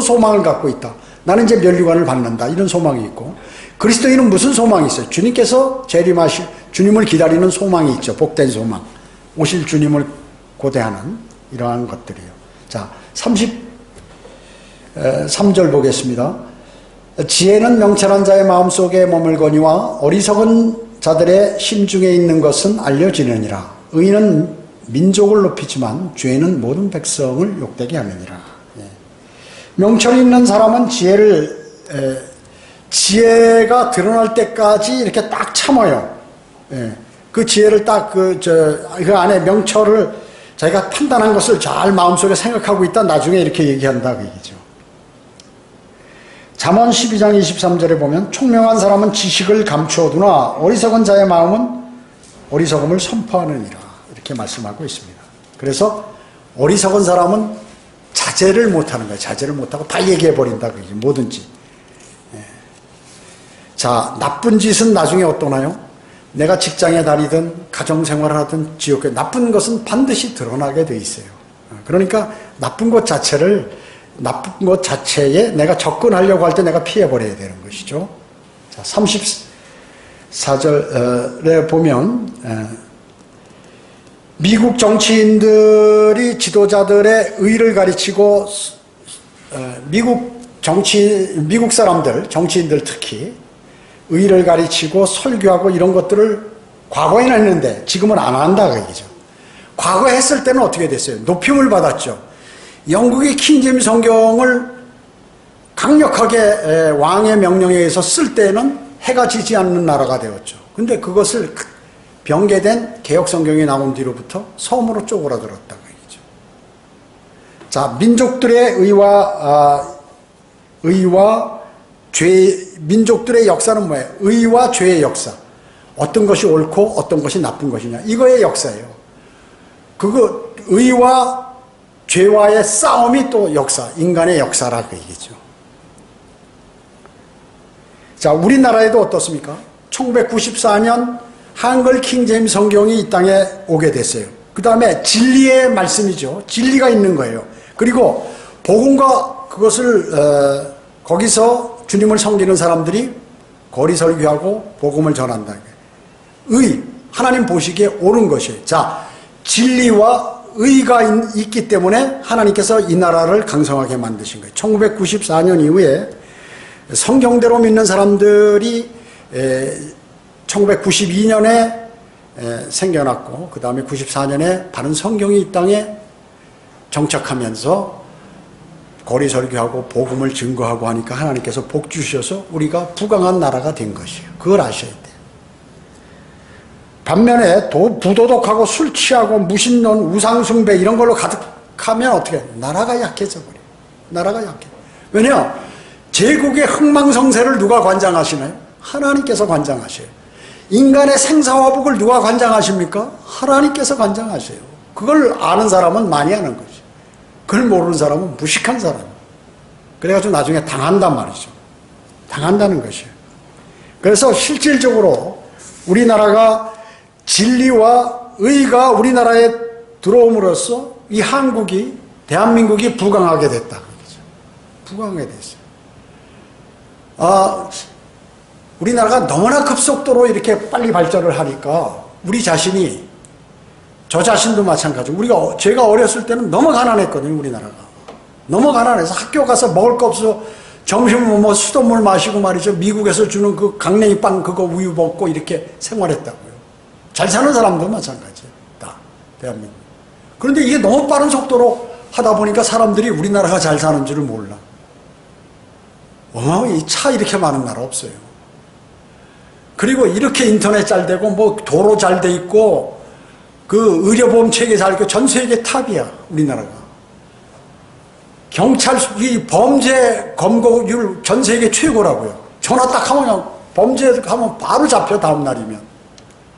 소망을 갖고 있다. 나는 이제 면류관을 받는다. 이런 소망이 있고. 그리스도인은 무슨 소망이 있어요? 주님께서 재림하실 주님을 기다리는 소망이 있죠. 복된 소망. 오실 주님을 고대하는 이러한 것들이에요. 자, 33절 보겠습니다. 지혜는 명철한 자의 마음속에 머물거니와 어리석은 자들의 심중에 있는 것은 알려지느니라. 의인은 민족을 높이지만 죄는 모든 백성을 욕되게 하느니라. 예. 명철이 있는 사람은 지혜가 드러날 때까지 이렇게 딱 참아요. 예. 그 지혜를 딱 그 안에 명철을 자기가 판단한 것을 잘 마음속에 생각하고 있다. 나중에 이렇게 얘기한다 그 얘기죠. 잠언 12장 23절에 보면 총명한 사람은 지식을 감추어두나 어리석은 자의 마음은 어리석음을 선포하느니라. 이렇게 말씀하고 있습니다. 그래서 어리석은 사람은 자제를 못하는 거예요. 자제를 못하고 다 얘기해버린다. 그게 뭐든지. 예. 자, 나쁜 짓은 나중에 어떠나요? 내가 직장에 다니든 가정생활을 하든 지옥에 나쁜 것은 반드시 드러나게 돼 있어요. 그러니까 나쁜 것 자체에 내가 접근하려고 할 때 내가 피해버려야 되는 것이죠. 자, 34절에 보면 미국 정치인들이 지도자들의 의를 가르치고 미국 사람들, 정치인들 특히 의를 가르치고 설교하고 이런 것들을 과거에는 했는데 지금은 안 한다 그 얘기죠. 과거에 했을 때는 어떻게 됐어요? 높임을 받았죠. 영국이 킹제임스 성경을 강력하게 왕의 명령에 의해서 쓸 때는 해가 지지 않는 나라가 되었죠. 근데 그것을 병개된 개혁성경이 나온 뒤로부터 섬으로 쪼그라들었다 그 얘기죠. 자, 민족들의 민족들의 역사는 뭐예요? 의와 죄의 역사. 어떤 것이 옳고 어떤 것이 나쁜 것이냐. 이거의 역사예요. 의와 죄와의 싸움이 또 역사, 인간의 역사라 그 얘기죠. 자, 우리나라에도 어떻습니까? 1994년 한글 킹제임스 성경이 이 땅에 오게 됐어요. 그 다음에 진리의 말씀이죠. 진리가 있는 거예요. 그리고 복음과 그것을 거기서 주님을 섬기는 사람들이 거리 설교하고 복음을 전한다. 하나님 보시기에 옳은 것이에요. 자, 진리와 의가 있기 때문에 하나님께서 이 나라를 강성하게 만드신 거예요. 1994년 이후에 성경대로 믿는 사람들이 1992년에 생겨났고 그 다음에 94년에 바른 성경이 이 땅에 정착하면서 거리 설교하고 복음을 증거하고 하니까 하나님께서 복 주셔서 우리가 부강한 나라가 된 것이에요. 그걸 아셔야 돼요. 반면에 부도덕하고 술 취하고 무신론, 우상숭배 이런 걸로 가득하면 어떻게 해요? 나라가 약해져 버려요. 나라가 약해. 왜냐? 제국의 흥망성쇠를 누가 관장하시나요? 하나님께서 관장하셔요. 인간의 생사화복을 누가 관장하십니까? 하나님께서 관장하세요. 그걸 아는 사람은 많이 하는 거죠. 그걸 모르는 사람은 무식한 사람이에요. 그래가지고 나중에 당한단 말이죠. 당한다는 것이에요. 그래서 실질적으로 우리나라가 진리와 의가 우리나라에 들어옴으로써 이 한국이, 대한민국이 부강하게 됐다. 부강하게 됐어요. 우리나라가 너무나 급속도로 이렇게 빨리 발전을 하니까 우리 자신이, 저 자신도 마찬가지고 제가 어렸을 때는 너무 가난했거든요. 우리나라가 너무 가난해서 학교 가서 먹을 거 없어 점심은 뭐 수돗물 마시고 말이죠. 미국에서 주는 그 강냉이 빵 그거 우유 먹고 이렇게 생활했다고요. 잘 사는 사람도 마찬가지예요. 다 대한민국. 그런데 이게 너무 빠른 속도로 하다 보니까 사람들이 우리나라가 잘 사는 줄을 몰라. 이 차 이렇게 많은 나라 없어요. 그리고 이렇게 인터넷 잘 되고 뭐 도로 잘 돼 있고 그 의료보험 체계 잘 있고 전 세계 탑이야 우리나라가. 경찰이 범죄 검거율 전 세계 최고라고요. 전화 딱 하면 범죄 하면 바로 잡혀 다음 날이면.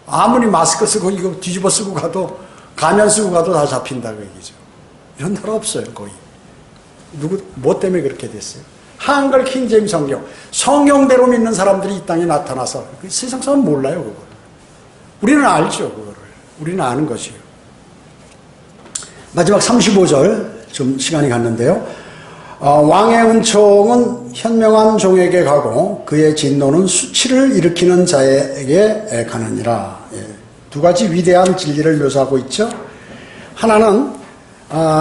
아무리 마스크 쓰고 이거 뒤집어 쓰고 가도 가면 쓰고 가도 다 잡힌다고 얘기죠. 이런 나라 없어요 거의. 뭐 때문에 그렇게 됐어요? 한글 킹제임 성경대로 믿는 사람들이 이 땅에 나타나서 세상 사람 몰라요 그걸. 우리는 알죠 그거를. 우리는 아는 것이에요. 마지막 35절 좀 시간이 갔는데요. 왕의 은총은 현명한 종에게 가고 그의 진노는 수치를 일으키는 자에게 가느니라. 두 가지 위대한 진리를 묘사하고 있죠. 하나는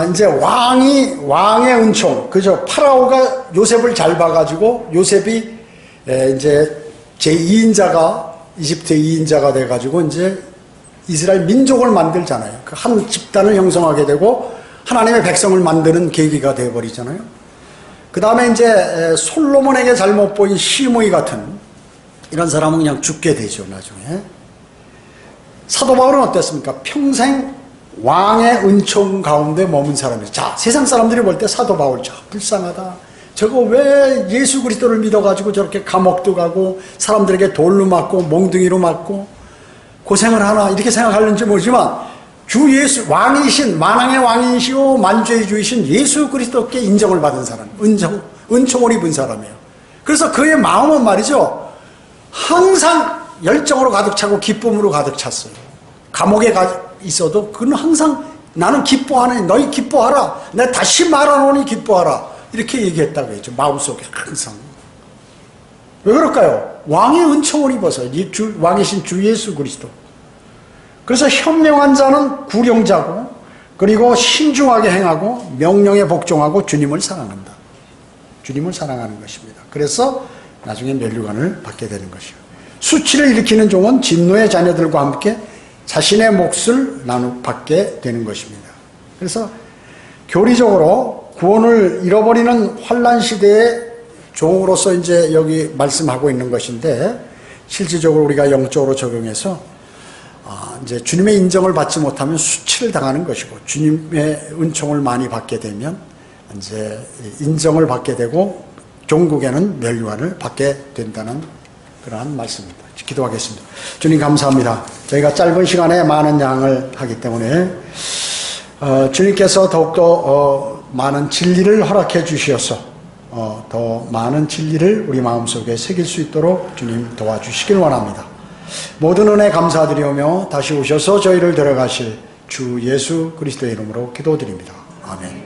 이제 왕의 은총, 그죠? 파라오가 요셉을 잘 봐가지고 요셉이 이제 제2인자가 이집트의 2인자가 돼가지고 이제 이스라엘 민족을 만들잖아요. 그 한 집단을 형성하게 되고 하나님의 백성을 만드는 계기가 되어버리잖아요. 그 다음에 이제 솔로몬에게 잘못 보인 시므이 같은 이런 사람은 그냥 죽게 되죠 나중에. 사도 바울은 어땠습니까? 평생 왕의 은총 가운데 머문 사람이에요. 자, 세상 사람들이 볼 때 사도 바울 저 불쌍하다. 저거 왜 예수 그리스도를 믿어가지고 저렇게 감옥도 가고 사람들에게 돌로 맞고 몽둥이로 맞고 고생을 하나 이렇게 생각하는지 모르지만 주 예수 왕이신 만왕의 왕이시오 만주의 주이신 예수 그리스도께 인정을 받은 사람, 은총을 입은 사람이에요. 그래서 그의 마음은 말이죠 항상 열정으로 가득 차고 기쁨으로 가득 찼어요. 감옥에 있어도 그는 항상 나는 기뻐하네. 너희 기뻐하라. 내가 다시 말하노니 기뻐하라. 이렇게 얘기했다고 했죠. 마음속에 항상. 왜 그럴까요? 왕의 은총을 입어서 왕이신 주 예수 그리스도. 그래서 현명한 자는 구령자고 그리고 신중하게 행하고 명령에 복종하고 주님을 사랑한다. 주님을 사랑하는 것입니다. 그래서 나중에 면류관을 받게 되는 것이요. 수치를 일으키는 종은 진노의 자녀들과 함께 자신의 몫을 받게 되는 것입니다. 그래서 교리적으로 구원을 잃어버리는 환란 시대의 종으로서 이제 여기 말씀하고 있는 것인데 실질적으로 우리가 영적으로 적용해서 이제 주님의 인정을 받지 못하면 수치를 당하는 것이고 주님의 은총을 많이 받게 되면 이제 인정을 받게 되고 종국에는 면류관을 받게 된다는 그러한 말씀입니다. 기도하겠습니다. 주님 감사합니다. 저희가 짧은 시간에 많은 양을 하기 때문에 주님께서 더욱더 많은 진리를 허락해 주셔서 더 많은 진리를 우리 마음속에 새길 수 있도록 주님 도와주시길 원합니다. 모든 은혜 감사드리오며 다시 오셔서 저희를 데려가실 주 예수 그리스도의 이름으로 기도드립니다. 아멘.